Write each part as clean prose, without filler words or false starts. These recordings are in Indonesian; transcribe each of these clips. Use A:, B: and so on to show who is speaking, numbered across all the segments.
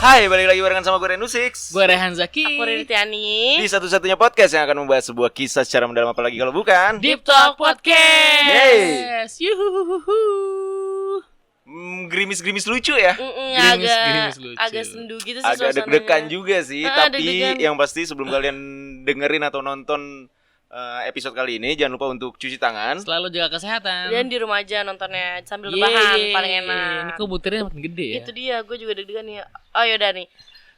A: Hai, balik lagi barengan sama gue Renu Six.
B: Gue Rehan Zaki.
C: Aku Riri Tiani.
A: Di satu-satunya podcast yang akan membahas sebuah kisah secara mendalam, apalagi kalau bukan
B: Deep Talk Podcast.
A: Yeay.
B: Yuhuhuhu.
A: Gerimis-gerimis lucu ya.
B: Gerimis lucu.
C: Agak sendu gitu sih
A: Agak
C: suasananya.
A: deg-degan juga sih. Tapi
C: deg-degan.
A: yang pasti sebelum kalian dengerin atau nonton episode kali ini, jangan lupa untuk cuci tangan.
B: Selalu jaga kesehatan.
C: Dan di rumah aja nontonnya sambil rebahan paling enak.
B: Ini kok butirnya makin gede ya.
C: Itu dia, gue juga deg-degan nih. Oh yaudah nih,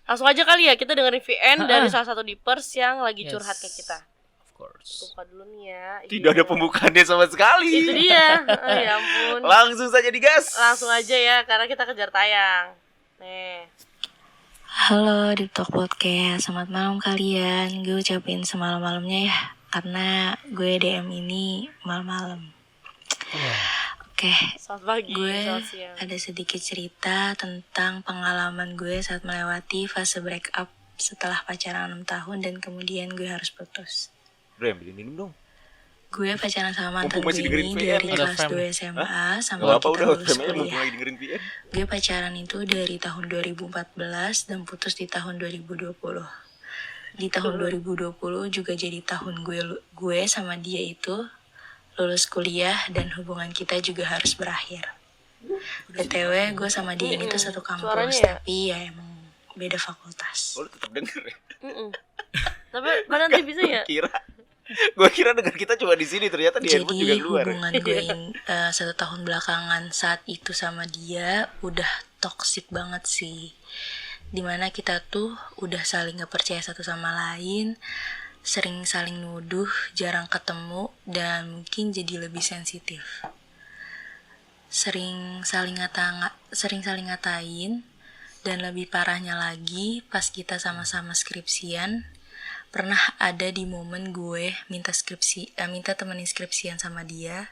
C: langsung aja kali ya kita dengerin VN dari salah satu Deepers yang lagi curhat ke kita.
B: Of course.
C: Buka dulu nih ya.
A: Tidak ada pembukaannya sama sekali.
C: Itu dia. Oh, ya ampun.
A: Langsung saja digas.
C: Langsung aja ya, karena kita kejar tayang. Nih.
D: Halo Deep Talk Podcast, selamat malam kalian. Gue ucapin semalam-malamnya ya, karena gue DM ini malam-malam. Oke,
C: Selamat pagi,
D: gue
C: selamat siang.
D: ada sedikit cerita tentang pengalaman gue saat melewati fase break up setelah pacaran 6 tahun dan kemudian gue harus putus.
A: Bro, ambilin minum dong.
D: Gue pacaran sama mantan
A: Mumpung
D: gue
A: masih dengerin
D: ini
A: VN
D: dari
A: nih.
D: kelas
B: Ada
D: 2 SMA
A: Gak
D: sampai
A: apa-apa,
D: kita
A: udah
D: lulus
A: family belum
D: kuliah.
A: lagi dengerin VN.
D: Gue pacaran itu dari tahun 2014 dan putus di tahun 2020. Di tahun 2020 juga jadi tahun gue sama dia itu lulus kuliah dan hubungan kita juga harus berakhir. BTW gue sama dia ini tuh satu kampus,
C: Suaranya ya?
D: tapi ya emang beda fakultas.
A: Oh, lu tetap denger ya?
C: Tapi mana nanti bisa ya?
A: Gue kira dengar kita cuma di sini, ternyata di handphone juga
D: Jadi
A: keluar.
D: hubungan gue 1 tahun belakangan saat itu sama dia udah toksik banget sih. Dimana kita tuh udah saling gak percaya satu sama lain, sering saling nuduh, jarang ketemu, dan mungkin jadi lebih sensitif. Sering saling ngatain, dan lebih parahnya lagi pas kita sama-sama skripsian, pernah ada di momen gue minta temenin skripsian sama dia,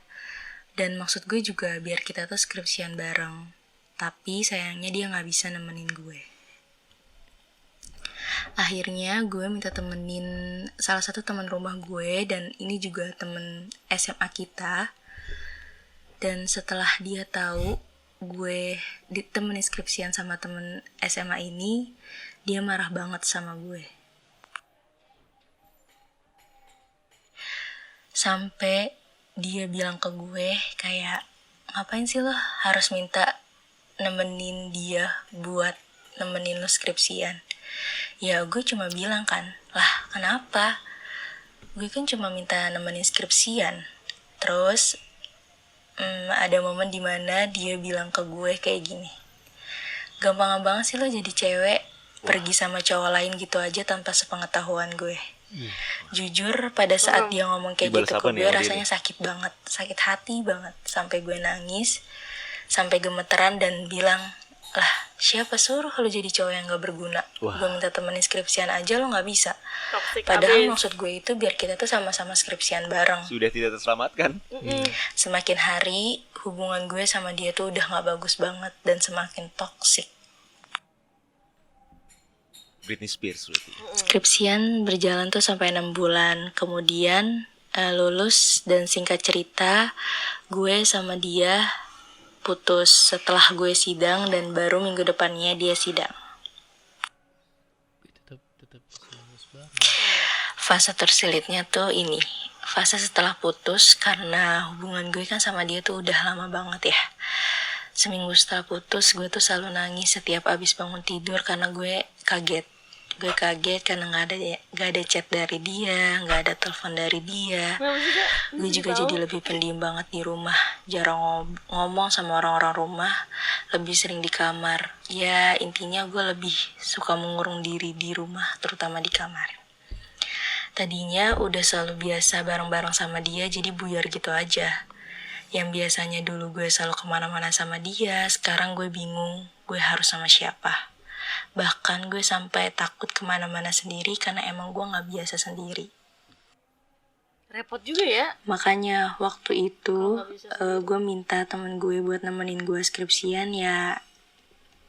D: dan maksud gue juga biar kita tuh skripsian bareng, tapi sayangnya dia nggak bisa nemenin gue. Akhirnya gue minta temenin salah satu teman rumah gue, dan ini juga temen SMA kita. Dan setelah dia tahu gue ditemenin skripsian sama temen SMA ini, dia marah banget sama gue. Sampai dia bilang ke gue kayak, ngapain sih lo harus minta nemenin dia buat nemenin lo skripsian? Ya gue cuma bilang kan, lah kenapa? Gue kan cuma minta nemenin skripsian. Terus ada momen dimana dia bilang ke gue kayak gini, gampang-gampang sih lo jadi cewek pergi sama cowok lain gitu aja tanpa sepengetahuan gue. Jujur pada saat dia ngomong kayak
A: Dibalas
D: gitu
A: apa
D: ke
A: nih
D: gue,
A: sama dia
D: rasanya sakit banget, sakit hati banget, sampai gue nangis, sampai gemeteran dan bilang, lah siapa suruh lo jadi cowok yang gak berguna?
A: Wah.
D: Gue minta temenin skripsian aja lo gak bisa.
C: Toxic
D: Padahal
C: abis.
D: maksud gue itu biar kita tuh sama-sama skripsian bareng.
A: Sudah tidak terselamatkan.
D: Semakin hari hubungan gue sama dia tuh udah gak bagus banget dan semakin toksik.
A: Britney Spears berarti.
D: Skripsian berjalan tuh sampai 6 bulan. Kemudian lulus, dan singkat cerita gue sama dia putus setelah gue sidang, dan baru minggu depannya dia sidang.
B: Tetap serius banget.
D: Fase tersulitnya tuh ini, fase setelah putus, karena hubungan gue kan sama dia tuh udah lama banget ya. Seminggu setelah putus, gue tuh selalu nangis setiap abis bangun tidur karena gue kaget. Gue kaget karena gak ada chat dari dia, gak ada telepon dari dia. Gue juga jadi lebih pendiam banget di rumah, jarang ngomong sama orang-orang rumah, lebih sering di kamar. Ya intinya gue lebih suka mengurung diri di rumah, terutama di kamar. Tadinya udah selalu biasa bareng-bareng sama dia, jadi buyar gitu aja. Yang biasanya dulu gue selalu kemana-mana sama dia, sekarang gue bingung gue harus sama siapa. Bahkan gue sampai takut kemana-mana sendiri karena emang gue gak biasa sendiri.
C: Repot juga ya.
D: Makanya waktu itu
C: Kalau nggak bisa
D: gue minta temen gue buat nemenin gue skripsian ya,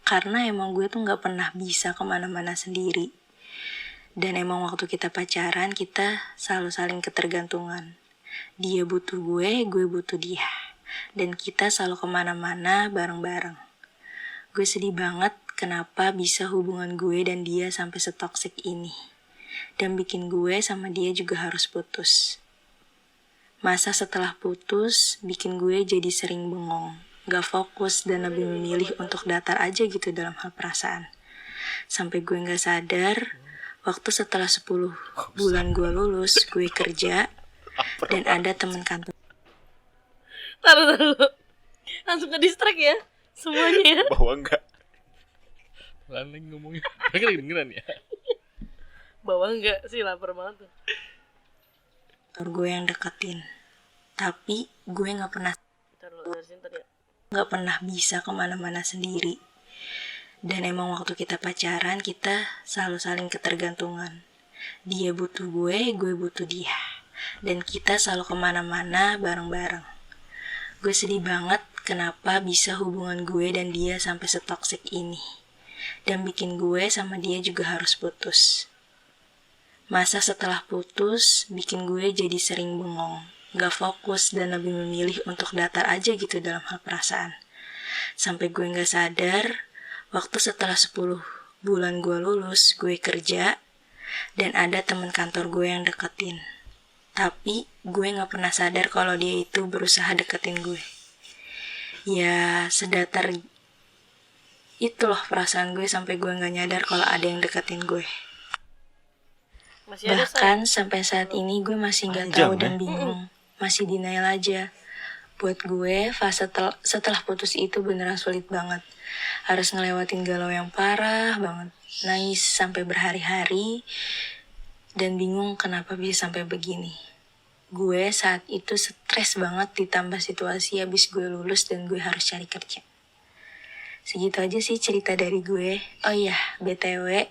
D: karena emang gue tuh gak pernah bisa kemana-mana sendiri. Dan emang waktu kita pacaran kita selalu saling ketergantungan. Dia butuh gue butuh dia. Dan kita selalu kemana-mana bareng-bareng. Gue sedih banget kenapa bisa hubungan gue dan dia sampai setoksik ini. Dan bikin gue sama dia juga harus putus. Masa setelah putus, bikin gue jadi sering bengong, gak fokus dan lebih memilih untuk datar aja gitu dalam hal perasaan. Sampai gue gak sadar, waktu setelah 10 bulan gue lulus, gue kerja, dan ada temen kantor.
C: Taruh. Langsung ke distract ya semuanya ya.
A: Bahwa enggak.
B: Pelan lagi ngomongnya. Mereka lagi dengeran ya.
C: Bawa enggak sih, lapar banget tuh.
D: Gue yang deketin, tapi gue nggak pernah bisa kemana-mana sendiri. Dan emang waktu kita pacaran kita selalu saling ketergantungan. Dia butuh gue butuh dia, dan kita selalu kemana-mana bareng-bareng. Gue sedih banget kenapa bisa hubungan gue dan dia sampai setoksik ini, dan bikin gue sama dia juga harus putus. Masa setelah putus, bikin gue jadi sering bengong, gak fokus dan lebih memilih untuk datar aja gitu dalam hal perasaan. Sampai gue gak sadar, waktu setelah 10 bulan gue lulus, gue kerja, dan ada temen kantor gue yang deketin. Tapi gue gak pernah sadar kalau dia itu berusaha deketin gue. Ya, sedatar itu loh perasaan gue sampai gue gak nyadar kalau ada yang deketin gue. Bahkan sampai saat ini gue masih gak tahu dan bingung. Masih denial aja. Buat gue, fase setelah putus itu beneran sulit banget. Harus ngelewatin galau yang parah banget. Nangis sampai berhari-hari. Dan bingung kenapa bisa sampai begini. Gue saat itu stres banget ditambah situasi habis gue lulus dan gue harus cari kerja. Segitu aja sih cerita dari gue. Oh iya, BTW,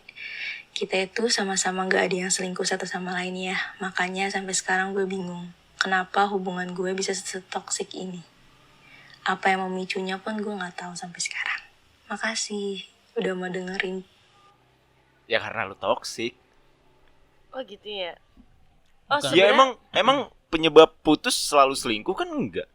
D: kita itu sama-sama gak ada yang selingkuh satu sama lain ya. Makanya sampai sekarang gue bingung, kenapa hubungan gue bisa setoksik ini. Apa yang memicunya pun gue gak tahu sampai sekarang. Makasih udah mau dengerin.
A: Ya karena lu toksik.
C: Oh gitu ya. Oh,
A: Ya emang penyebab putus selalu selingkuh kan enggak.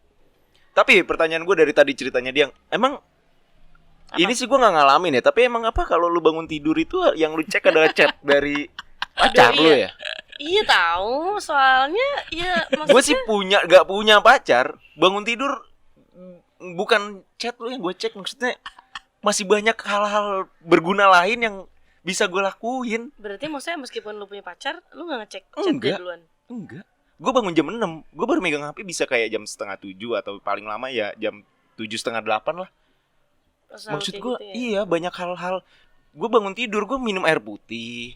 A: Tapi pertanyaan gue dari tadi ceritanya dia, emang apa? Ini sih gue gak ngalamin ya. Tapi emang apa kalau lu bangun tidur itu yang lu cek adalah chat dari pacar lu ya?
C: Iya tahu, soalnya ya maksudnya
A: Gue sih gak punya pacar. Bangun tidur bukan chat lu yang gue cek. Maksudnya masih banyak hal-hal berguna lain yang bisa gue lakuin.
C: Berarti maksudnya meskipun lu punya pacar, lu gak ngecek chat dia duluan?
A: Enggak. Gue bangun jam 6. Gue baru megang HP bisa kayak jam 6:30 atau paling lama ya jam 7:30 lah. Maksud gue
C: gitu ya?
A: iya banyak hal-hal. Gue bangun tidur, gue minum air putih,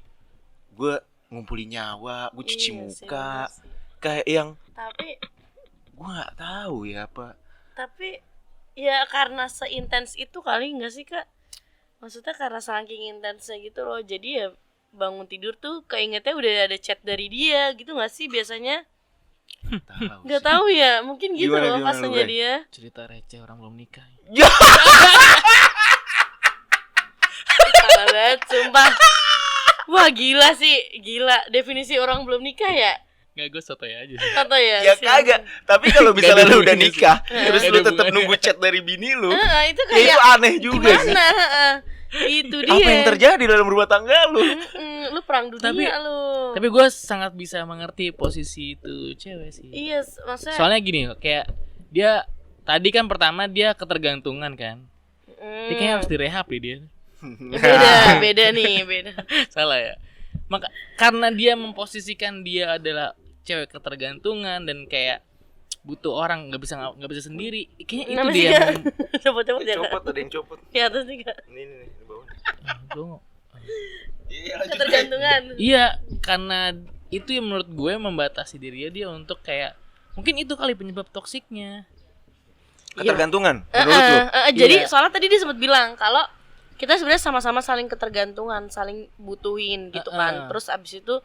A: gue ngumpulin nyawa, gue cuci muka
C: sih.
A: kayak yang
C: Tapi
A: gue nggak tahu ya apa.
C: Tapi ya karena seintens itu kali nggak sih Kak? Maksudnya karena saking intensnya gitu loh. Jadi ya bangun tidur tuh keingetnya udah ada chat dari dia gitu nggak sih biasanya? Nggak tahu ya, mungkin gitu loh fasenya dia.
B: Cerita receh orang belum nikah.
C: Parah banget, sumpah. Wah gila sih, gila. Definisi orang belum nikah ya?
B: Nggak, gue sotoy aja sih.
C: Atau ya?
A: Ya kagak. Tapi kalau misalnya lu udah nikah, terus
B: Nggak
A: lu
B: ada
A: tetap
B: hubungannya.
A: nunggu chat dari bini lu,
C: Itu
A: ya
C: kayak
A: itu aneh juga sih.
C: gimana? Itu dia.
A: Apa yang terjadi dalam rumah tangga lu?
C: Lu perang dunia lu.
B: Tapi gue sangat bisa mengerti posisi itu cewek sih.
C: Iya, maksudnya
B: Soalnya gini, kayak dia tadi kan pertama dia ketergantungan kan. Dia kayaknya harus direhab nih dia.
C: beda nih.
B: Salah ya. Maka karena dia memposisikan dia adalah cewek ketergantungan dan kayak butuh orang nggak bisa sendiri. Kayaknya itu
C: Nama
B: dia.
C: sih, Kak? Copot ya.
A: Copot, ada yang copot.
C: Di atas nih Kak.
A: Ini di bawah. Iya,
C: Ketergantungan.
B: Iya, karena itu yang menurut gue membatasi diri dia untuk kayak mungkin itu kali penyebab toksiknya.
A: Ketergantungan menurut lu?
C: Jadi
B: Iya.
C: soalnya tadi dia sempat bilang kalau kita sebenarnya sama-sama saling ketergantungan, saling butuhin gitu kan. Terus abis itu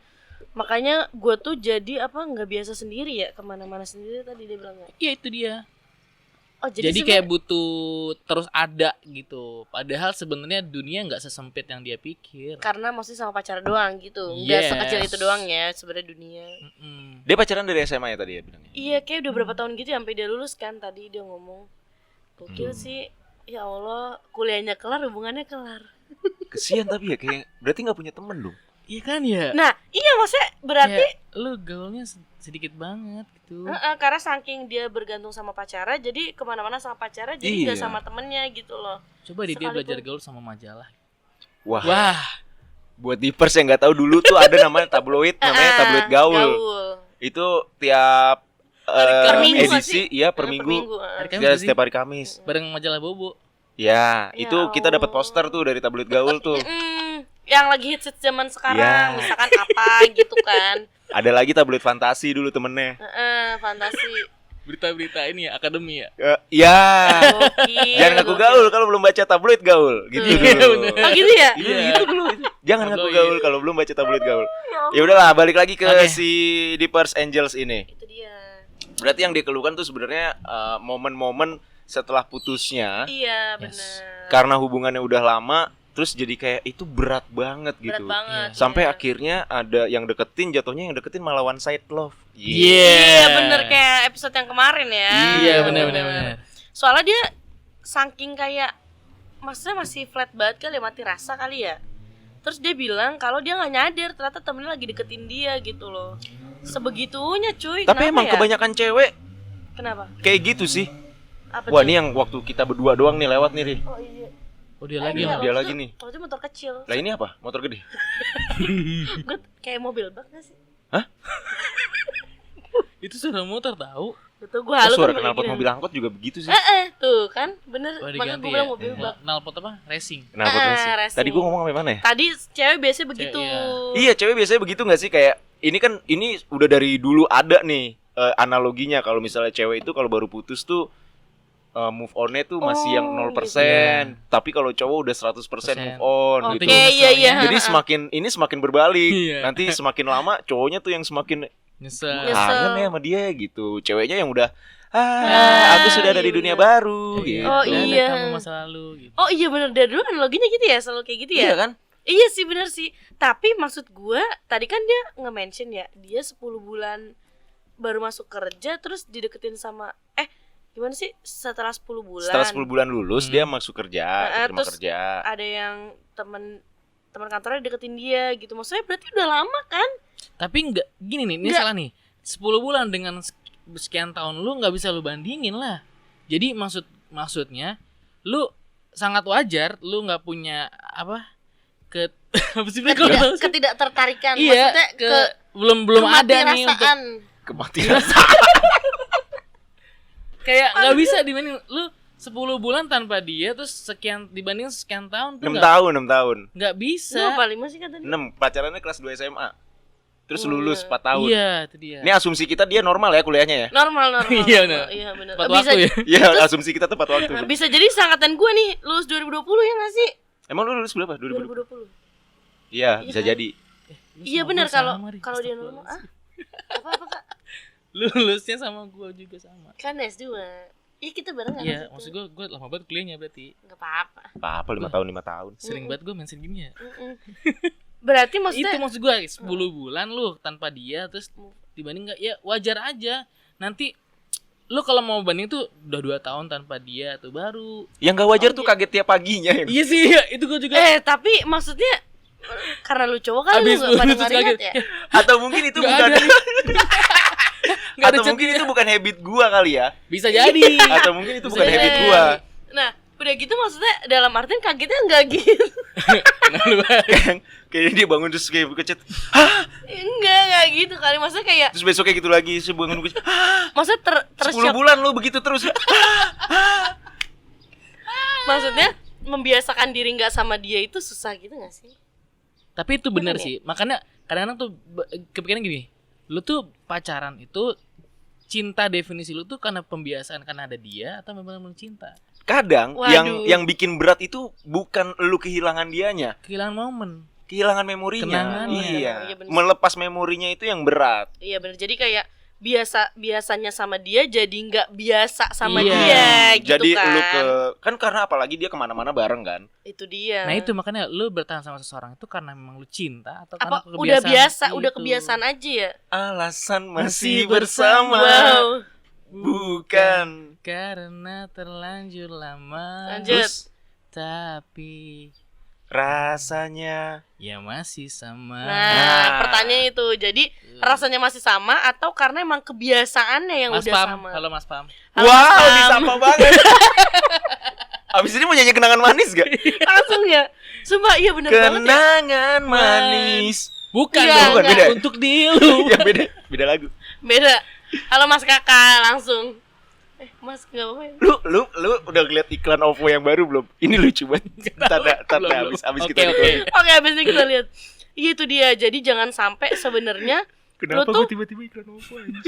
C: makanya gue tuh jadi nggak biasa sendiri ya, kemana-mana sendiri tadi dia bilang.
B: Iya itu dia.
C: Oh
B: Jadi kayak butuh terus ada gitu. Padahal sebenarnya dunia nggak sesempit yang dia pikir.
C: karena maksudnya sama pacar doang gitu, nggak
B: Yes.
C: sekecil itu doang ya sebenarnya dunia.
A: Dia pacaran dari SMA ya tadi ya bilangnya.
C: Iya kayak udah berapa tahun gitu sampai dia lulus kan tadi dia ngomong. Gokil sih. Ya Allah, kuliahnya kelar, hubungannya kelar.
A: Kesian tapi ya kayak berarti nggak punya temen dong.
B: Iya kan ya.
C: Nah, iya maksudnya berarti
B: Kayak lu gaulnya sedikit banget gitu.
C: karena saking dia bergantung sama pacarnya, jadi kemana-mana sama pacarnya, jadi nggak
A: Iya.
C: sama temennya gitu loh.
B: Coba deh dia
C: Sekalipun-
B: belajar gaul sama majalah.
A: Wah,
B: Wah,
A: buat Deepers yang nggak tahu dulu tuh ada namanya tabloid, namanya tabloid gaul. Itu tiap
C: Per minggu nggak
A: edisi,
C: sih?
A: iya per
C: Per
A: minggu.
C: minggu.
B: hari
A: Ya,
B: Kamis nggak sih?
A: setiap hari Kamis.
B: Bareng majalah Bobo.
A: Ya,
C: Ya
A: itu kita dapat
C: Allah.
A: poster tuh dari tabloid gaul tuh.
C: Yang lagi hits zaman sekarang,
A: Ya.
C: misalkan apa gitu kan.
A: Ada lagi tabloid fantasi dulu temennya.
C: Fantasi.
B: Berita-berita ini ya, akademi ya.
A: Ya,
C: Gokil,
A: jangan ngaku
C: gokil.
A: gaul kalau belum baca tabloid gaul, gitu
B: Iya,
A: dulu.
B: bener.
C: Oh gitu ya?
A: Iya, gitu dulu. Jangan ngaku
B: Tabloid.
A: gaul kalau belum baca tabloid gaul. Ya udahlah, balik lagi ke
B: Oke.
A: si Deepers Angels ini.
C: Itu dia.
A: Berarti yang dikeluhkan tuh sebenarnya momen-momen setelah putusnya
C: Iya,
B: Yes.
C: benar.
A: karena hubungannya udah lama, terus jadi kayak itu berat banget
C: Berat
A: gitu.
C: banget.
A: Sampai
C: iya.
A: akhirnya ada yang deketin, jatuhnya yang deketin malah one side love.
C: Iya, bener kayak episode yang kemarin ya.
B: Iya, benar.
C: Soalnya dia saking kayak maksudnya masih flat banget kali ya, mati rasa kali ya. Terus dia bilang kalau dia nggak nyadar ternyata temennya lagi deketin dia gitu loh. Sebegitunya cuy.
A: Tapi
C: Kenapa
A: emang
C: ya?
A: kebanyakan cewek
C: Kenapa?
A: kayak gitu sih.
C: Apa
A: Wah,
C: tuh?
A: ini yang waktu kita berdua doang nih lewat nih, Ri.
C: Oh iya.
B: Oh dia lagi
C: Iya,
B: loh.
A: Dia
C: waktu
A: lagi
C: itu-
A: nih.
C: Waktu itu motor kecil.
A: Lah ini apa? Motor gede.
C: Gue kayak mobil bak gak sih?
B: Itu suara motor tahu.
C: Betul, gue
A: Oh,
C: halu
A: suara
C: kan
A: knalpot
C: gini.
A: mobil angkot juga begitu sih.
C: Tuh kan, bener.
B: Oh
C: Makanya
B: diganti
C: gue
B: ya.
C: bilang mobil bak.
B: Nalpot apa? Racing.
A: Knalpot racing.
C: racing.
A: Tadi gua ngomong sampai mana ya?
C: Tadi cewek biasanya begitu.
B: iya.
A: Iya, cewek biasanya begitu nggak sih, kayak ini udah dari dulu ada nih analoginya kalau misalnya cewek itu kalau baru putus tuh move on-nya tuh masih yang 0%,
B: gitu.
A: tapi kalau cowok udah 100% move on
C: Oke,
A: gitu.
C: iya iya.
A: Jadi semakin berbalik.
B: Iya.
A: Nanti semakin lama cowoknya tuh yang semakin
B: Nyesel.
C: Nyesel.
A: kangen ya sama dia gitu. Ceweknya yang udah aku sudah ada di
C: iya
A: dunia
C: bener.
A: baru gitu.
C: Oh,
B: Ada
C: iya.
B: kamu masa lalu gitu.
C: Oh iya bener, dari dulu analoginya gitu ya, selalu kayak gitu ya.
A: Iya kan?
C: Iya sih bener sih. Tapi maksud gue tadi kan dia nge-mention ya, dia 10 bulan baru masuk kerja terus dideketin sama gimana sih setelah 10 bulan.
A: Setelah 10 bulan lulus dia masuk kerja, terima
C: terus
A: kerja.
C: ada yang teman kantornya deketin dia gitu. Maksudnya berarti udah lama kan?
B: Tapi enggak gini nih, ini
C: Nggak.
B: salah nih. 10 bulan dengan sekian tahun lu nggak bisa lu bandingin lah. Jadi maksudnya lu sangat wajar lu nggak punya apa apa sih Bre, kalau tahu sih?
C: Ketidaktertarikan.
B: Iya,
C: Maksudnya
B: belum ada nih untuk
C: kemastirasaan.
A: Kematian.
B: kayak nggak bisa dibanding lu 10 bulan tanpa dia terus dibanding sekian tahun tuh
A: 6 tahun, 6 tahun.
B: nggak
C: Lu
B: bisa.
C: apa 5 sih katanya?
A: 6, pacarannya kelas 2 SMA. Terus
C: Oh,
A: lulus
C: iya.
A: 4 tahun.
B: Iya, itu dia.
A: Ini asumsi kita dia normal ya kuliahnya ya.
C: Normal.
B: Iya, bener.
C: Iya benar.
B: Tepat
C: Bisa
B: waktu ya.
A: Iya, asumsi kita tepat waktu.
C: bisa jadi seangkatan gue nih lulus 2020 ya nggak sih?
A: Emang lu lulus berapa? 2020.
C: 2020.
A: Iya,
C: Iya
A: bisa
C: kan?
A: jadi.
B: Lu
C: Iya
B: sama
C: benar
B: gua
C: kalau
B: sama, Ri.
C: kalau dia normal apa Kak?
B: Lu lulusnya sama gua juga sama.
C: Kan S2. Iya kita bareng kan?
B: Iya, maksud gua lama banget kuliahnya berarti.
C: Enggak apa-apa.
A: Apa 5 tahun, 5 tahun.
B: Sering banget gua mention gini ya.
C: Berarti
B: Itu
C: maksudnya
B: maksud gua 10 bulan lu tanpa dia terus dibanding nggak ya wajar aja. Nanti lu kalau mau banding tuh udah 2 tahun tanpa dia tuh baru.
A: Yang gak wajar tuh kaget tiap paginya.
B: Iya sih, itu gua juga.
C: tapi maksudnya karena lu cowok kan
B: Abis
C: lu gak pada
B: putus
C: nggak ingat
B: kaget.
C: ya.
A: Atau mungkin itu
B: Nggak
A: bukan
B: ada nih. Nggak ada
A: atau mungkin
B: chatnya.
A: itu bukan habit gua kali ya.
B: Bisa jadi.
A: Atau mungkin itu bukan
B: Bisa
A: habit
C: Eh,
A: gua.
C: Nah, udah gitu maksudnya dalam artian kagetnya enggak gitu.
B: Kenapa lu?
A: Kayak dia bangun terus kayak kecet.
C: Enggak gitu kali. Maksudnya kayak
A: Terus besoknya gitu lagi, terus bangun kecet.
C: maksudnya
A: 10
C: tersyok.
A: bulan lu begitu terus.
C: Maksudnya membiasakan diri enggak sama dia itu susah gitu enggak sih?
B: Tapi itu benar
C: Bener ya?
B: sih. Makanya kadang-kadang tuh kepikiran gini. Lu tuh pacaran itu cinta definisi lu tuh karena pembiasaan karena ada dia atau memang lu cinta?
A: Kadang
C: Waduh.
A: yang bikin berat itu bukan lu kehilangan dianya,
B: Kehilangan momen.
A: kehilangan memorinya.
B: Kenangannya.
A: Iya.
C: Iya, bener.
A: Melepas memorinya itu yang berat.
C: Iya benar. Jadi kayak biasanya sama dia jadi nggak biasa sama
B: Iya.
C: dia gitu
A: Jadi
C: kan.
A: lu kan karena apalagi dia kemana-mana bareng kan.
C: Itu dia.
B: Nah itu makanya lu bertahan sama seseorang itu karena memang lu cinta atau
C: apa
B: karena
C: udah biasa,
B: itu.
C: udah kebiasaan aja ya.
A: Alasan
B: Masih
A: masih bersama.
C: Wow.
A: Bukan.
B: Karena terlanjur lama.
C: Lanjut.
B: Tapi
A: rasanya.
B: Ya masih sama.
C: Nah, pertanyaannya itu. Jadi rasanya masih sama atau karena emang kebiasaannya yang
B: Mas
C: udah
B: Pam,
C: sama?
B: halo Mas Pam.
C: Halo,
A: Wow,
C: Mas Pam.
A: disapa banget. Abis ini mau nyanyi kenangan manis gak?
C: Langsung ya. Sumpah iya bener banget ya.
A: Kenangan manis.
B: Bukan
C: Enggak,
B: dong,
A: enggak. Beda.
B: untuk dilu.
A: Ya beda lagu.
C: Beda. Halo Mas Kakak langsung. Mas enggak apa-apa ya?
A: Lu udah ngeliat iklan OVO yang baru belum? Ini lucu banget. Tanda
B: Belum.
A: habis
B: Oke,
A: kita
B: oke.
A: recording.
C: Oke, habis ini kita lihat. Iya itu dia. Jadi jangan sampai sebenarnya
A: Kenapa
C: Lu tuh-
A: gue tiba-tiba iklan OVO aja?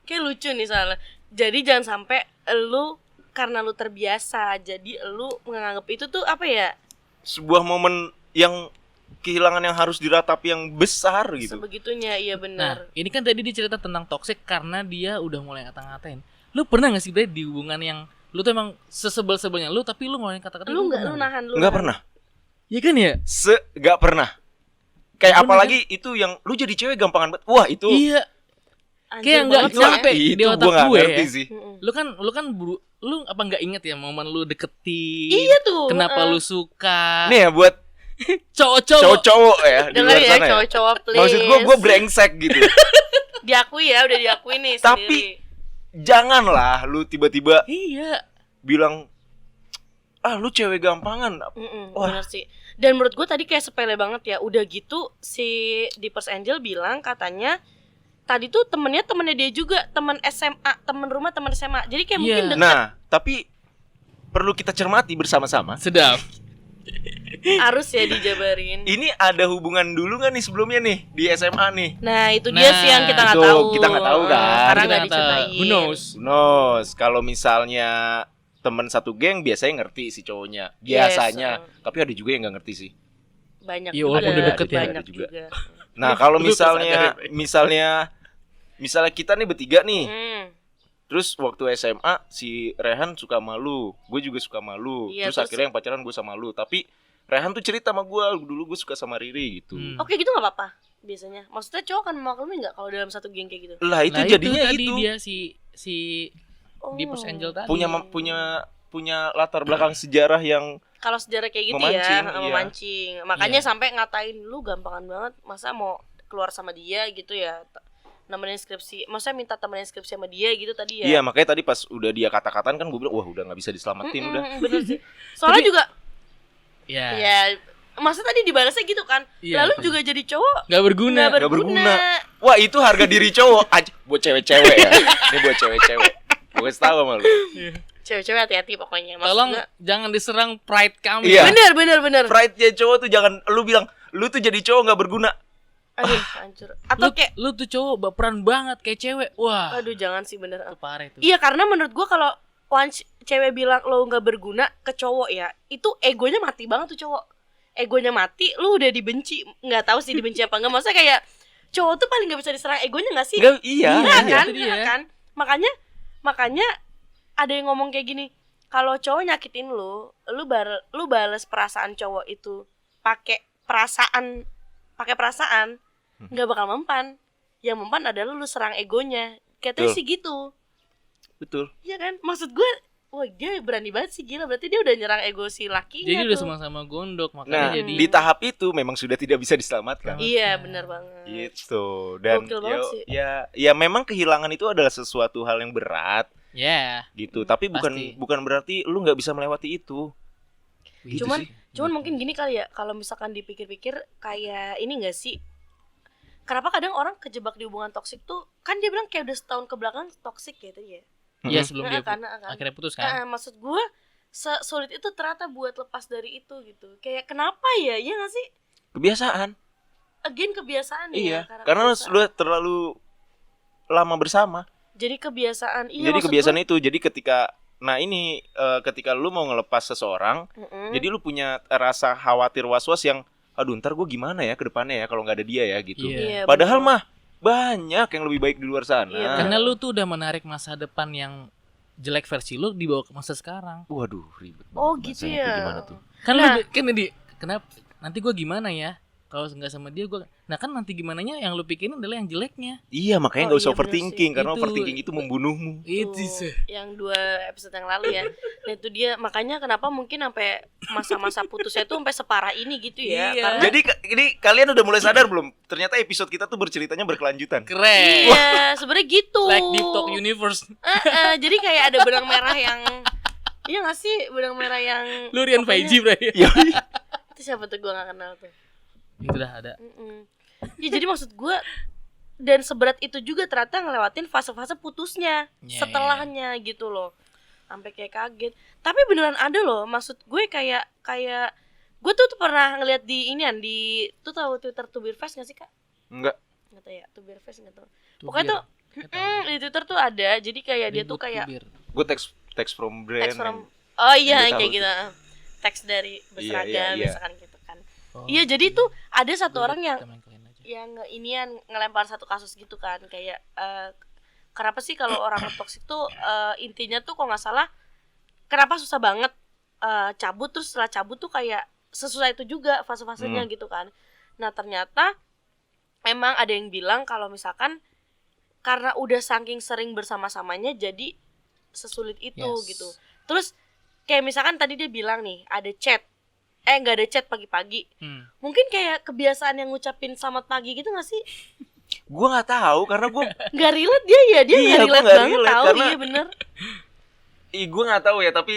C: kayak lucu nih soalnya. Jadi jangan sampai lu karena lu terbiasa, jadi lu menganggap itu tuh apa ya?
A: Sebuah momen yang kehilangan yang harus diratapi yang besar gitu.
C: Sebegitunya, iya
B: Nah,
C: benar.
B: ini kan tadi dia cerita tentang toxic karena dia udah mulai ngata-ngatain. Lu pernah gak sih Bre di hubungan yang lu tuh emang sesebel-sebelnya lu tapi lu ngeluarin kata-kata
C: Lu
B: itu
C: enggak lu
B: pernah?
C: nahan lu.
A: Enggak
C: nahan.
A: pernah.
B: Iya kan ya?
A: Gak pernah. Kayak
B: Nggak pernah,
A: apalagi itu yang lu jadi cewek gampangan banget. Wah, itu
B: Iya.
C: Anjir
B: Kayak enggak
C: banget sih.
B: nyampe di
A: itu
B: otak
A: gua gak
B: gue
A: ngerti
B: ya.
A: sih.
C: Mm-mm.
B: Lu apa nggak inget ya momen lu deketin?
C: Iya tuh.
B: Kenapa
C: heeh.
B: lu suka?
A: Nih ya buat
B: cowok-cowok.
A: cowok-cowok ya di
C: Dengar
A: luar
C: ya
A: sana ya.
C: cowok-cowok please.
A: Maksud gue brengsek gitu.
C: diakui ya, udah diakui nih
A: Tapi-
C: sendiri.
A: Janganlah lu tiba-tiba
B: Iya.
A: bilang lu cewek gampangan. Wah.
C: Bener sih. Dan menurut gue tadi kayak sepele banget ya. Udah gitu si Deepers Angel bilang katanya tadi tuh temennya dia juga, teman SMA, teman rumah, teman SMA. Jadi kayak mungkin
B: Iya.
C: deket.
A: Nah, tapi perlu kita cermati bersama-sama.
B: Sedap.
C: Harus ya dijabarin.
A: Ini ada hubungan dulu nggak nih sebelumnya nih di SMA nih?
C: Nah itu dia sih yang kita nggak
A: itu
C: tahu.
A: kita nggak tahu kan.
C: Karena
B: Kita
C: nggak
B: nggak tahu.
C: diceritain.
B: Who knows?
A: Nos, kalau misalnya teman satu geng biasanya ngerti si cowoknya. Biasanya. Tapi ada juga yang nggak ngerti sih.
C: Banyak
B: Iya,
C: juga.
B: walaupun udah deket ya.
C: Banyak
A: Ada juga.
C: juga.
A: Nah, kalau
B: Lu
A: misalnya
B: kesadaran,
A: misalnya kita nih bertiga nih.
C: Hmm.
A: Terus waktu SMA si Rehan suka sama lu, gue juga suka sama lu.
C: Iya,
A: terus
C: terus-
A: akhirnya yang pacaran gue sama lu. Tapi Rehan tuh cerita sama gue, dulu gue suka sama Riri gitu.
C: Oke gitu nggak apa-apa biasanya. Maksudnya cowok kan maklumi nggak kalau dalam satu geng kayak gitu?
A: Lah itu
B: Nah,
A: jadinya
B: tadi
A: itu
B: dia si
C: Oh.
B: Deepers Angel tadi.
A: punya latar belakang sejarah yang
C: Kalau sejarah kayak gitu
A: Memancing,
C: ya,
A: iya.
C: memancing. Makanya
B: Iya.
C: sampai ngatain lu gampangan banget, masa mau keluar sama dia gitu ya. Nemenin skripsi, maksudnya minta temenin skripsi sama dia gitu tadi ya.
A: iya makanya tadi pas udah dia kata-kataan kan gue bilang wah udah nggak bisa diselamatin udah.
C: Bener sih. Soalnya
B: Tapi-
C: juga
B: Ya.
C: ya masa tadi dibalasnya gitu kan.
B: Iya.
C: Lalu juga jadi cowok
B: Gak berguna.
C: nggak
A: Nggak
C: berguna.
A: berguna. Wah itu harga diri cowok aja buat cewek-cewek ya. Ini buat cewek-cewek. Gue kasih tahu sama lu.
C: Cewek-cewek hati-hati pokoknya. Maksud
B: Tolong
C: gua-
B: jangan diserang pride kami.
A: Iya.
C: Bener.
A: Pride-nya cowok tuh jangan lu bilang lu tuh jadi cowok nggak berguna.
C: Aduh, hancur. Atau kayak
B: Lu tuh cowok baperan banget kayak cewek. Wah.
C: aduh jangan sih bener.
B: Itu parah itu.
C: Iya karena menurut gua kalau once cewek bilang lo nggak berguna ke cowok ya, itu egonya mati banget tuh cowok. Egonya mati, lu udah dibenci. Nggak tahu sih dibenci apa enggak. Maksudnya kayak cowok tuh paling nggak bisa diserang egonya nggak sih?
A: Nggak, iya.
C: Iya
B: iya,
C: kan?
B: itu dia.
C: Iya kan? Makanya ada yang ngomong kayak gini. Kalau cowok nyakitin lu bales perasaan cowok itu pakai perasaan, nggak bakal mempan. Yang mempan adalah lu serang egonya. Katanya
A: Betul.
C: sih gitu.
A: Betul.
C: Iya kan? Maksud gue, wah dia berani banget sih, gila. Berarti dia udah nyerang ego si lakinya
B: Jadi udah
C: tuh.
B: sama-sama gondok makanya
A: Nah,
B: jadi
A: di tahap itu memang sudah tidak bisa diselamatkan.
C: Iya, benar banget.
A: Gitu. Dan
C: Gokil banget sih.
A: ya memang kehilangan itu adalah sesuatu hal yang berat
B: ya.
A: gitu. Tapi
B: Pasti.
A: bukan berarti lu nggak bisa melewati itu. Gitu
C: Cuman
A: sih.
C: cuman mungkin gini kali ya, kalau misalkan dipikir-pikir kayak ini enggak sih? Kenapa kadang orang kejebak di hubungan toksik tuh? Kan dia bilang kayak udah setahun ke belakang toksik ya tadi ya.
B: Iya sebelum
C: Nah,
B: dia
C: kan.
B: akhirnya putus kan.
C: Maksud gue sulit itu ternyata buat lepas dari itu gitu. Kayak kenapa ya? Iya nggak sih?
A: Kebiasaan.
C: Again kebiasaan
A: Iya.
C: ya.
A: Karena
C: kebiasaan.
A: sudah terlalu lama bersama.
C: Jadi kebiasaan. Iya.
A: Jadi
C: maksud
A: kebiasaan
C: gue-
A: itu. Jadi ketika lu mau ngelepas seseorang,
C: Mm-mm.
A: jadi lu punya rasa khawatir was-was yang aduh ntar gue gimana ya ke depannya ya kalau nggak ada dia ya gitu.
B: Iya.
C: Iya,
A: Padahal
C: bener.
A: mah banyak yang lebih baik di luar sana.
C: Iya,
B: Karena lu tuh udah menarik masa depan yang jelek versi lu dibawa ke masa sekarang.
A: Waduh ribet banget.
C: Oh
A: bahasanya
C: gitu
A: tuh
C: ya.
A: Gimana tuh?
B: Kan
C: Nah.
B: lu kan kenapa nanti gua gimana ya? kalau nggak sama dia gue, nah kan nanti gimananya yang lu pikirin adalah yang jeleknya.
A: Iya, makanya
C: Oh,
A: nggak usah
C: iya, bener
A: overthinking
C: sih.
A: karena
B: Itu-
A: overthinking itu membunuhmu.
B: Itu
C: Tuh, yang 2 episode yang lalu ya. Nah itu dia makanya kenapa mungkin sampai masa-masa putusnya tuh sampai separah ini gitu ya.
B: Iya.
C: Karena
A: Jadi ini kalian udah mulai sadar belum? Ternyata episode kita tuh berceritanya berkelanjutan.
B: keren.
C: iya, sebenarnya gitu.
B: Like Deep Talk Universe.
C: Jadi kayak ada benang merah yang iya nggak sih benang merah yang
B: Lu Rian
C: pokoknya-
B: Faiji berarti.
A: Iya.
C: Itu siapa tuh gue nggak kenal tuh.
B: Itu dah ada.
C: Ya jadi maksud gue dan seberat itu juga ternyata ngelewatin fase-fase putusnya
B: Iya,
C: setelahnya gitu loh. Sampai kayak kaget. Tapi beneran ada loh, maksud gue kayak gue tuh pernah ngeliat di inian di tuh tahu Twitter Tubirfest nggak sih kak?
A: Enggak.
C: Nggak tahu ya Tubirfest nggak tahu. Pokoknya tuh di Twitter tuh ada, jadi kayak dia tuh kayak
A: Gue teks from brand.
C: teks from oh iya
A: Gue tahu
C: kayak
A: tuh.
C: gitu teks dari berseragam
A: Iya, iya.
C: misalkan gitu kan. Iya jadi tuh ada satu orang yang
B: yang
C: inian ngelempar satu kasus gitu kan kayak kenapa sih kalau orang toksik tuh intinya tuh kalau nggak salah kenapa susah banget cabut, terus setelah cabut tuh kayak sesusah itu juga fase-fasenya gitu kan. Nah ternyata emang ada yang bilang kalau misalkan karena udah saking sering bersama-samanya jadi sesulit itu gitu. Terus kayak misalkan tadi dia bilang nih ada chat nggak ada chat pagi-pagi. Mungkin kayak kebiasaan yang ngucapin selamat pagi gitu nggak sih?
A: Gue nggak tahu karena gue
C: Nggak relate dia ya, dia
A: Iya,
C: nggak
A: gua
C: relate
A: nggak
C: banget
A: relate
C: tahu.
A: karena-
C: Iya bener.
A: gue nggak tahu ya, tapi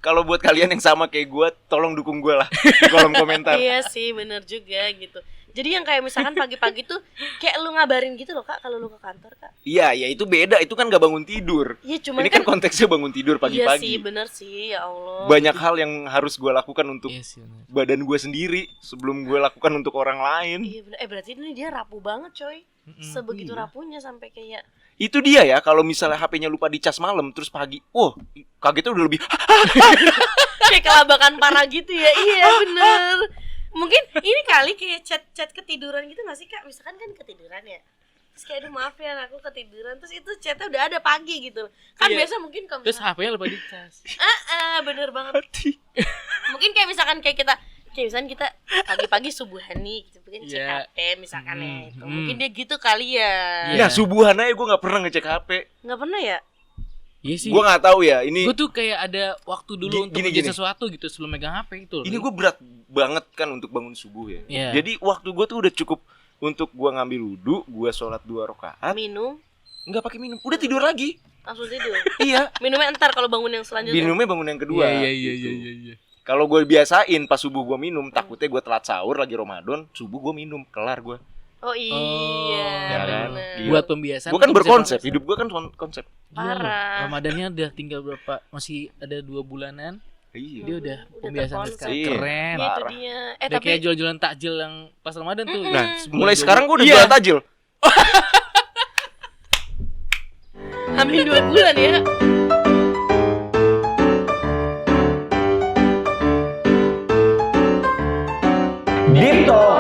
A: kalau buat kalian yang sama kayak gue, tolong dukung gue lah di kolom komentar.
C: Iya sih bener juga gitu. Jadi yang kayak misalkan pagi-pagi tuh kayak lu ngabarin gitu loh kak kalau lu ke kantor kak.
A: Iya, ya itu beda. Itu kan gak bangun tidur.
C: Iya cuman
A: Ini kan konteksnya bangun tidur
C: iya sih
A: pagi-pagi.
C: bener sih ya Allah.
A: Banyak hal yang harus gue lakukan untuk
B: Iya sih, bener.
A: badan gue sendiri sebelum gue lakukan untuk orang lain.
C: Iya bener. Berarti ini dia rapuh banget coy. Sebegitu
A: Iya.
C: rapuhnya sampai kayak
A: Itu dia ya, kalau misalnya HP-nya lupa dicas malam terus pagi, kagetnya udah lebih.
C: kayak kelabakan parah gitu ya. Iya bener. Mungkin ini kali kayak chat ketiduran gitu gak sih kak? Misalkan kan ketiduran ya, terus kayak aduh maaf ya aku ketiduran, terus itu chatnya udah ada pagi gitu. Kan
B: Iya.
C: biasa mungkin kalau
B: Terus
C: misalkan,
B: HP-nya lupa dicas.
C: bener banget. Mungkin kayak misalkan kayak misalkan kita pagi-pagi subuhan nih gitu, mungkin cek
B: Iya.
C: HP misalkan ya itu.
B: Hmm.
C: Mungkin dia gitu kali ya.
B: Iya.
A: Nah, subuhan aja gue gak pernah ngecek HP.
C: Nggak pernah ya?
B: Iya sih.
A: Gue gak tahu ya, ini
B: Gue tuh kayak ada waktu dulu untuk
A: Gini,
B: ngerjain
A: gini.
B: sesuatu gitu sebelum megang HP gitu loh.
A: ini gue berat banget kan untuk bangun subuh ya.
B: Iya.
A: Jadi waktu gue tuh udah cukup untuk gue ngambil wudhu, gue sholat 2 rakaat,
C: Minum
A: nggak pakai minum, udah tidur lagi.
C: langsung tidur.
A: Iya,
C: Minumnya entar kalau bangun yang selanjutnya.
A: minumnya bangun yang kedua.
B: Iya
A: gitu.
B: iya.
A: Kalau gue biasain pas subuh gue minum, takutnya gue telat sahur lagi Ramadan, subuh gue minum, kelar gue.
C: Oh iya,
A: Ya kan?
C: bener.
A: Gila.
B: Buat pembiasaan.
A: Gue kan
B: tuh bisa
A: berkonsep,
B: banget.
A: hidup gue kan konsep.
B: Gila loh,
C: Parah.
B: Ramadannya udah tinggal berapa? Masih ada 2 bulanan.
A: Iya.
B: Dia udah pembiasaan
C: terkonsep.
B: sekarang.
A: Iya.
B: Keren.
C: Ya, itu
A: Parah.
C: dia.
B: Udah
C: Tapi
B: kayak jual-jualan takjil yang pas Ramadan tuh.
A: Nah,
B: Sebulan
A: mulai
B: 2
A: sekarang gue udah
B: Iya.
A: jualan tajil.
C: hampir 2 bulan ya.
A: Deep Talk.